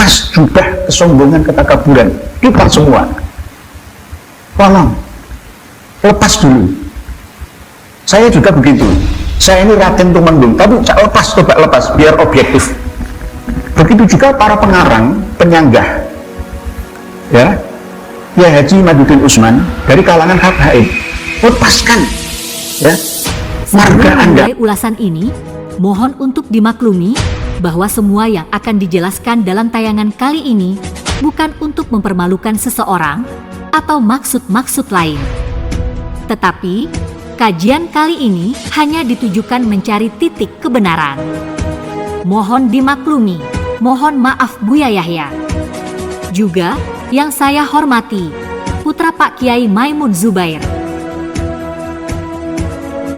lepas jubah kesombongan, ketakaburan, lepas semua. Tolong, lepas dulu. Saya juga begitu. Saya ini Raden Tumenggung, tapi lepas, coba lepas, biar objektif. Begitu juga para pengarang, penyanggah, ya Haji Imaduddin Utsman dari kalangan habaib, lepaskan, ya, marga Anda. Sebelum ulasan ini, mohon untuk dimaklumi bahwa semua yang akan dijelaskan dalam tayangan kali ini bukan untuk mempermalukan seseorang atau maksud-maksud lain. Tetapi, kajian kali ini hanya ditujukan mencari titik kebenaran. Mohon dimaklumi, mohon maaf Buya Yahya. Juga yang saya hormati, putra Pak Kiai Maimun Zubair.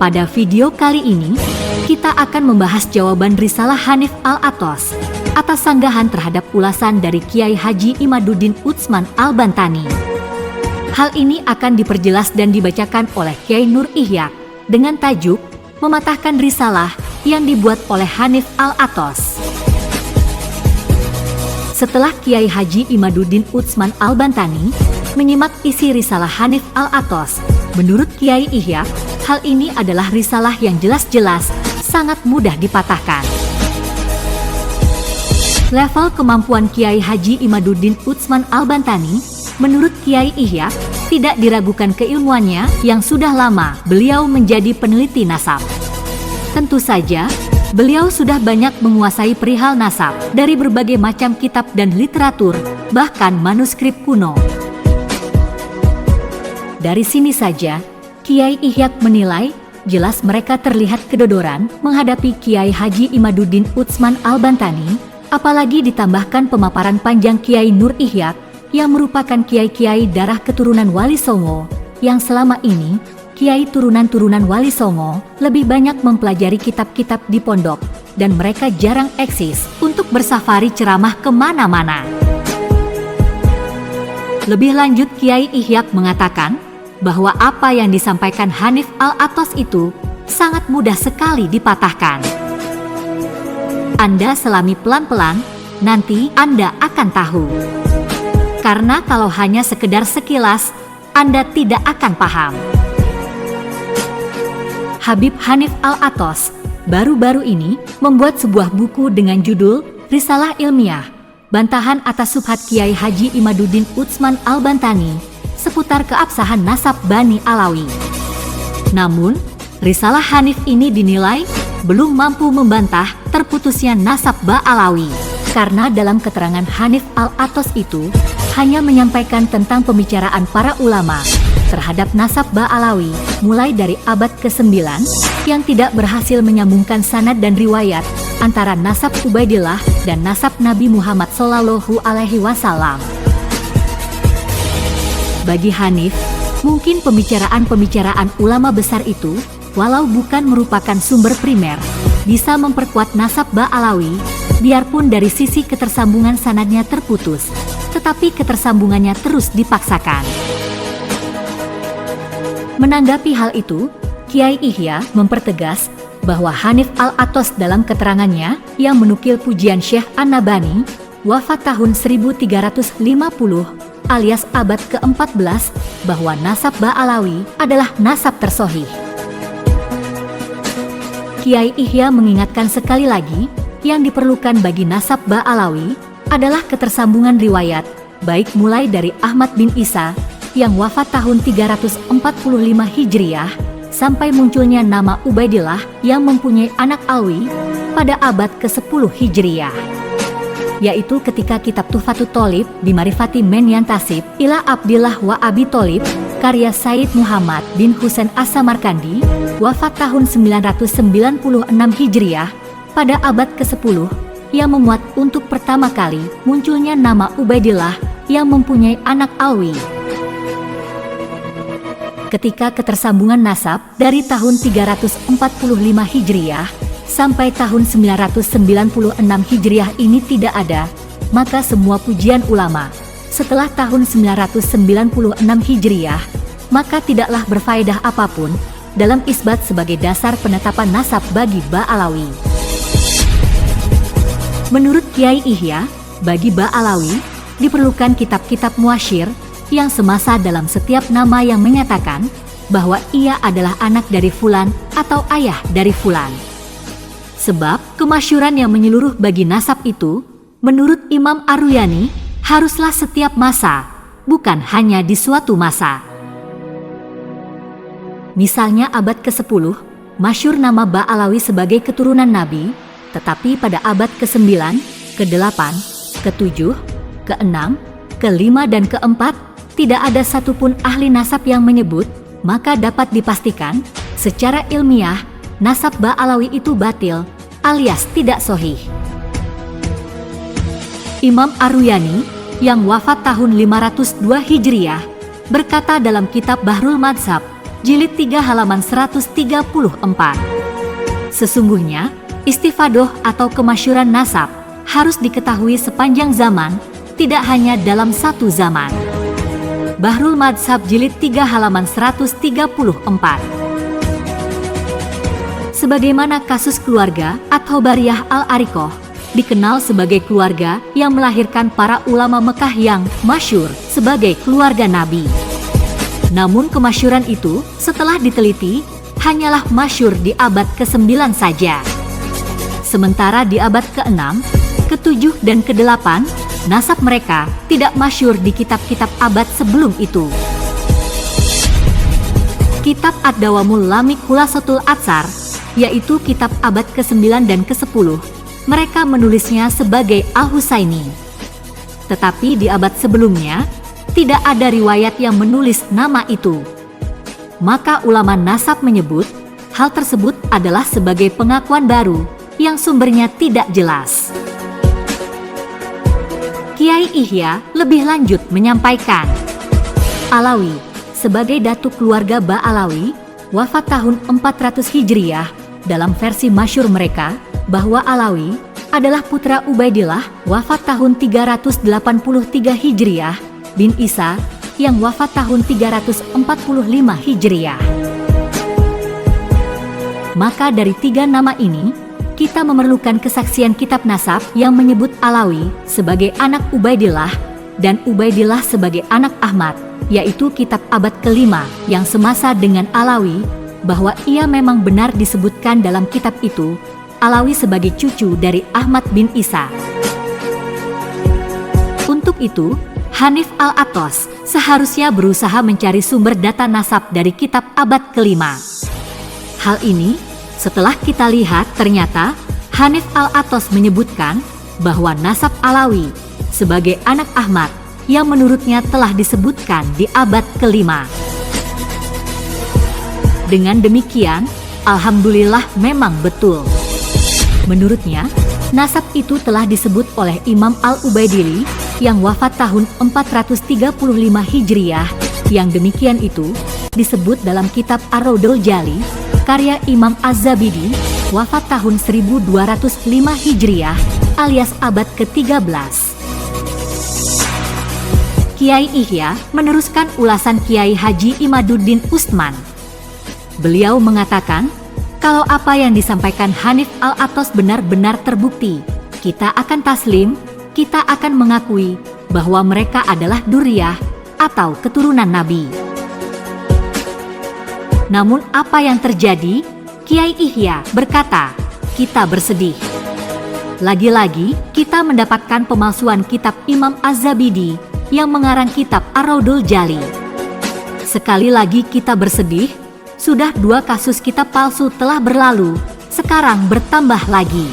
Pada video kali ini, kita akan membahas jawaban Risalah Hanif Al-Athos atas sanggahan terhadap ulasan dari Kiai Haji Imaduddin Utsman Al-Bantani. Hal ini akan diperjelas dan dibacakan oleh Kiai Nur Ihyak dengan tajuk Mematahkan Risalah yang dibuat oleh Hanif Al-Athos. Setelah Kiai Haji Imaduddin Utsman Al-Bantani menyimak isi Risalah Hanif Al-Athos, menurut Kiai Ihyak, hal ini adalah risalah yang jelas-jelas sangat mudah dipatahkan. Level kemampuan Kiai Haji Imaduddin Utsman Al-Bantani, menurut Kiai Ihyak, tidak diragukan keilmuannya yang sudah lama beliau menjadi peneliti nasab. Tentu saja, beliau sudah banyak menguasai perihal nasab dari berbagai macam kitab dan literatur, bahkan manuskrip kuno. Dari sini saja, Kiai Ihyak menilai jelas mereka terlihat kedodoran menghadapi Kiai Haji Imaduddin Utsman Al-Bantani, apalagi ditambahkan pemaparan panjang Kiai Nur Ihyak yang merupakan kiai-kiai darah keturunan Wali Songo, yang selama ini kiai turunan-turunan Wali Songo lebih banyak mempelajari kitab-kitab di pondok, dan mereka jarang eksis untuk bersafari ceramah kemana-mana. Lebih lanjut, Kiai Ihyak mengatakan bahwa apa yang disampaikan Hanif Al-Athos itu sangat mudah sekali dipatahkan. Anda selami pelan-pelan, nanti Anda akan tahu. Karena kalau hanya sekedar sekilas, Anda tidak akan paham. Habib Hanif Al-Athos baru-baru ini membuat sebuah buku dengan judul Risalah Ilmiah, bantahan atas subhat Kiai Haji Imaduddin Utsman Al-Bantani seputar keabsahan nasab Bani Alawi. Namun, Risalah Hanif ini dinilai belum mampu membantah terputusnya nasab Ba Alawi, karena dalam keterangan Hanif Al-Athos itu hanya menyampaikan tentang pembicaraan para ulama terhadap nasab Ba Alawi mulai dari abad ke-9 yang tidak berhasil menyambungkan sanad dan riwayat antara nasab Ubaidillah dan nasab Nabi Muhammad Shallallahu Alaihi Wasallam. Bagi Hanif, mungkin pembicaraan-pembicaraan ulama besar itu, walau bukan merupakan sumber primer, bisa memperkuat nasab Ba Alawi, biarpun dari sisi ketersambungan sanadnya terputus, tetapi ketersambungannya terus dipaksakan. Menanggapi hal itu, Kiai Ihya mempertegas bahwa Hanif Al-Athos dalam keterangannya yang menukil pujian Syekh An-Nabani, wafat tahun 1350 alias abad ke-14, bahwa nasab Ba Alawi adalah nasab tersohih. Kiai Ihya mengingatkan sekali lagi, yang diperlukan bagi nasab Ba Alawi adalah ketersambungan riwayat, baik mulai dari Ahmad bin Isa yang wafat tahun 345 Hijriah, sampai munculnya nama Ubaidillah yang mempunyai anak Alwi pada abad ke-10 Hijriah. Yaitu ketika kitab Tuhfatut Tholib bimarifati men yantasib ila Abdillah wa Abi Tholib, karya Said Muhammad bin Husain As-Samarkandi, wafat tahun 996 Hijriah pada abad ke-10, yang memuat untuk pertama kali munculnya nama Ubaidillah yang mempunyai anak Alwi. Ketika ketersambungan nasab dari tahun 345 Hijriah sampai tahun 996 Hijriah ini tidak ada, maka semua pujian ulama setelah tahun 996 Hijriah, maka tidaklah berfaedah apapun dalam isbat sebagai dasar penetapan nasab bagi Ba Alawi. Menurut Kiai Ihya, Bagi Ba'alawi, diperlukan kitab-kitab muasyir yang semasa dalam setiap nama yang menyatakan bahwa ia adalah anak dari Fulan atau ayah dari Fulan. Sebab kemasyuran yang menyeluruh bagi nasab itu, menurut Imam Ar-Ruyani, haruslah setiap masa, bukan hanya di suatu masa. Misalnya abad ke-10, masyhur nama Ba'alawi sebagai keturunan Nabi, tetapi pada abad ke-9, ke-8, ke-7, ke-6, ke-5 dan ke-4 tidak ada satupun ahli nasab yang menyebut, maka dapat dipastikan secara ilmiah nasab Ba'alawi itu batil alias tidak sahih. Imam Ar-Ruyani yang wafat tahun 502 Hijriah berkata dalam kitab Bahrul Madshab jilid 3 halaman 134, sesungguhnya istifadoh atau kemasyuran nasab harus diketahui sepanjang zaman, tidak hanya dalam satu zaman. Bahrul Madshab jilid 3 halaman 134. Sebagaimana kasus keluarga At-Tabariyah Al-Arikoh dikenal sebagai keluarga yang melahirkan para ulama Mekah yang masyhur sebagai keluarga Nabi. Namun kemasyhuran itu setelah diteliti hanyalah masyhur di abad ke-9 saja. Sementara di abad ke-6, ke-7 dan ke-8, nasab mereka tidak masyhur di kitab-kitab abad sebelum itu. Kitab Ad-Dawamul Lamik Khulasatul Atsar, yaitu kitab abad ke-9 dan ke-10, mereka menulisnya sebagai Al-Husaini. Tetapi di abad sebelumnya, tidak ada riwayat yang menulis nama itu. Maka ulama nasab menyebut, hal tersebut adalah sebagai pengakuan baru yang sumbernya tidak jelas. Kiai Ihya lebih lanjut menyampaikan, Alawi sebagai datuk keluarga Ba'alawi wafat tahun 400 Hijriah dalam versi masyhur mereka bahwa Alawi adalah putra Ubaidillah wafat tahun 383 Hijriah bin Isa yang wafat tahun 345 Hijriah. Maka dari tiga nama ini, kita memerlukan kesaksian kitab nasab yang menyebut Alawi sebagai anak Ubaidillah dan Ubaidillah sebagai anak Ahmad, yaitu kitab abad ke-5 yang semasa dengan Alawi, bahwa ia memang benar disebutkan dalam kitab itu, Alawi sebagai cucu dari Ahmad bin Isa. Untuk itu, Hanif Al-Attas seharusnya berusaha mencari sumber data nasab dari kitab abad ke-5. Hal ini, setelah kita lihat ternyata Hanif Al-Attas menyebutkan bahwa nasab Alawi sebagai anak Ahmad yang menurutnya telah disebutkan di abad ke-5. Dengan demikian, alhamdulillah memang betul. Menurutnya, nasab itu telah disebut oleh Imam Al-Ubaidili yang wafat tahun 435 Hijriah, yang demikian itu disebut dalam kitab Ar-Raudul Jali, karya Imam Az-Zabidi, wafat tahun 1205 Hijriah, alias abad ke-13. Kiai Ihya meneruskan ulasan Kiai Haji Imaduddin Utsman. Beliau mengatakan, kalau apa yang disampaikan Hanif Al-Attas benar-benar terbukti, kita akan taslim, kita akan mengakui bahwa mereka adalah duriyah atau keturunan Nabi. Namun apa yang terjadi? Kiai Ihya berkata, kita bersedih. Lagi-lagi kita mendapatkan pemalsuan kitab Imam Az-Zabidi yang mengarang kitab Ar-Raudul Jali. Sekali lagi kita bersedih, sudah 2 kasus kitab palsu telah berlalu, sekarang bertambah lagi.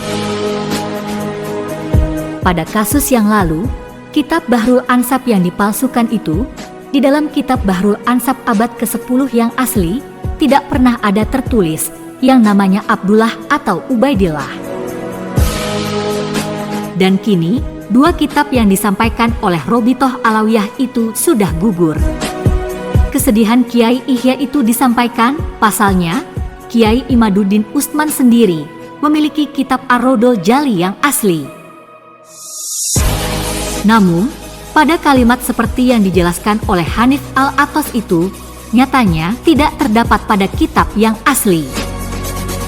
Pada kasus yang lalu, kitab Bahrul Ansab yang dipalsukan itu, di dalam kitab Bahrul Ansab abad ke-10 yang asli, tidak pernah ada tertulis yang namanya Abdullah atau Ubaidillah. Dan kini, 2 kitab yang disampaikan oleh Robitoh Alawiyah itu sudah gugur. Kesedihan Kiai Ihya itu disampaikan, pasalnya, Kiai Imaduddin Utsman sendiri memiliki kitab Ar-Raudul Jali yang asli. Namun, pada kalimat seperti yang dijelaskan oleh Hanif Al-Attas itu, nyatanya tidak terdapat pada kitab yang asli.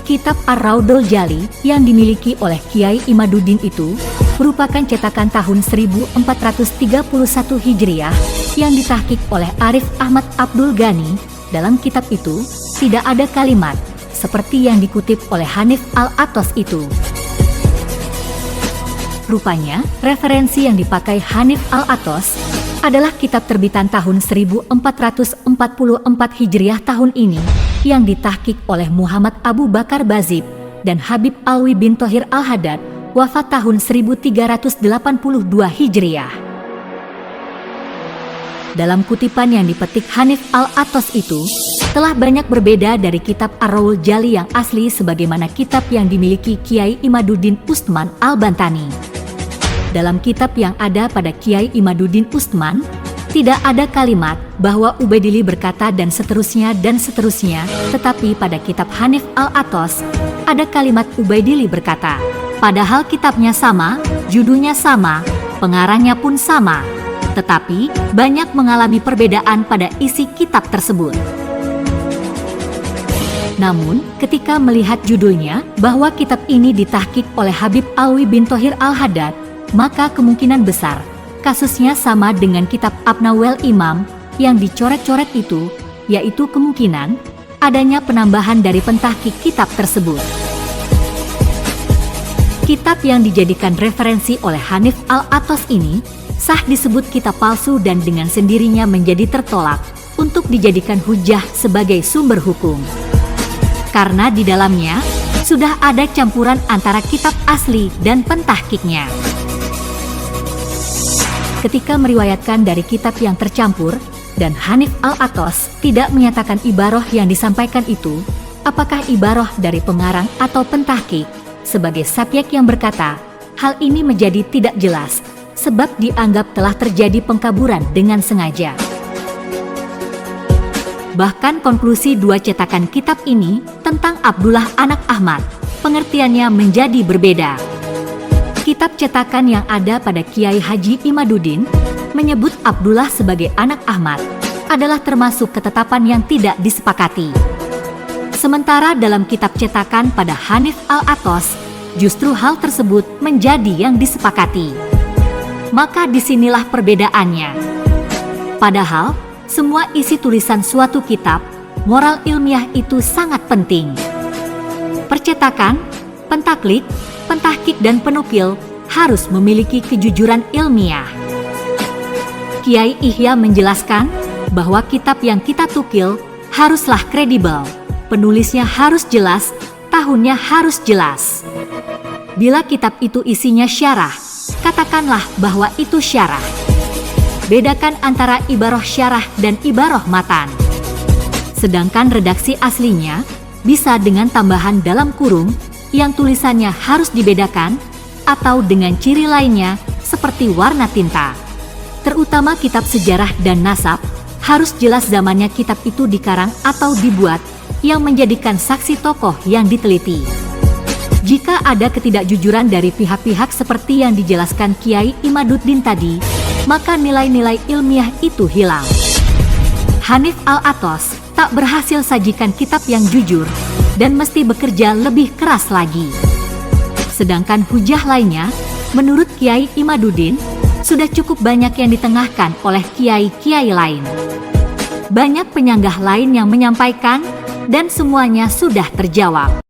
Kitab Ar-Raudul Jali yang dimiliki oleh Kiai Imaduddin itu merupakan cetakan tahun 1431 Hijriah yang ditahqiq oleh Arif Ahmad Abdul Ghani. Dalam kitab itu, tidak ada kalimat seperti yang dikutip oleh Hanif Al-Athos itu. Rupanya, referensi yang dipakai Hanif Al-Athos adalah kitab terbitan tahun 1444 Hijriah tahun ini yang ditahqiq oleh Muhammad Abu Bakar Bazib dan Habib Alwi bin Thohir Al-Haddad, wafat tahun 1382 Hijriah. Dalam kutipan yang dipetik Hanif Al-Athos itu, telah banyak berbeda dari kitab Ar-Raul Jali yang asli sebagaimana kitab yang dimiliki Kiai Imaduddin Ustman Al-Bantani. Dalam kitab yang ada pada Kiai Imaduddin Ustman, tidak ada kalimat bahwa Ubaidillah berkata dan seterusnya, tetapi pada kitab Hanif Al-Athos, ada kalimat Ubaidillah berkata. Padahal kitabnya sama, judulnya sama, pengarangnya pun sama, tetapi banyak mengalami perbedaan pada isi kitab tersebut. Namun, ketika melihat judulnya bahwa kitab ini ditahqiq oleh Habib Alwi bin Thohir Al-Haddad, maka kemungkinan besar kasusnya sama dengan kitab Abnawel Imam yang dicoret-coret itu, yaitu kemungkinan adanya penambahan dari pentahqiq kitab tersebut. Kitab yang dijadikan referensi oleh Hanif Al-Athos ini sah disebut kitab palsu dan dengan sendirinya menjadi tertolak untuk dijadikan hujah sebagai sumber hukum. Karena di dalamnya sudah ada campuran antara kitab asli dan pentahqiqnya. Ketika meriwayatkan dari kitab yang tercampur dan Hanif Al-Athos tidak menyatakan ibarah yang disampaikan itu, apakah ibarah dari pengarang atau pentahqiq, sebagai subjek yang berkata, hal ini menjadi tidak jelas, sebab dianggap telah terjadi pengkaburan dengan sengaja. Bahkan konklusi dua cetakan kitab ini tentang Abdullah anak Ahmad, pengertiannya menjadi berbeda. Kitab cetakan yang ada pada Kiai Haji Imaduddin menyebut Abdullah sebagai anak Ahmad adalah termasuk ketetapan yang tidak disepakati. Sementara dalam kitab cetakan pada Hanif Al-Athos, justru hal tersebut menjadi yang disepakati. Maka disinilah perbedaannya. Padahal, semua isi tulisan suatu kitab, moral ilmiah itu sangat penting. Percetakan, pentaklik, pentahqiq dan penukil harus memiliki kejujuran ilmiah. Kiai Ihya menjelaskan bahwa kitab yang kita tukil haruslah kredibel, penulisnya harus jelas, tahunnya harus jelas. Bila kitab itu isinya syarah, katakanlah bahwa itu syarah. Bedakan antara ibarah syarah dan ibarah matan. Sedangkan redaksi aslinya bisa dengan tambahan dalam kurung yang tulisannya harus dibedakan atau dengan ciri lainnya seperti warna tinta. Terutama kitab sejarah dan nasab, harus jelas zamannya kitab itu dikarang atau dibuat yang menjadikan saksi tokoh yang diteliti. Jika ada ketidakjujuran dari pihak-pihak seperti yang dijelaskan Kiai Imaduddin tadi, maka nilai-nilai ilmiah itu hilang. Hanif Al-Athos tak berhasil sajikan kitab yang jujur dan mesti bekerja lebih keras lagi. Sedangkan hujah lainnya, menurut Kiai Imaduddin, sudah cukup banyak yang ditengahkan oleh kiai-kiai lain. Banyak penyanggah lain yang menyampaikan dan semuanya sudah terjawab.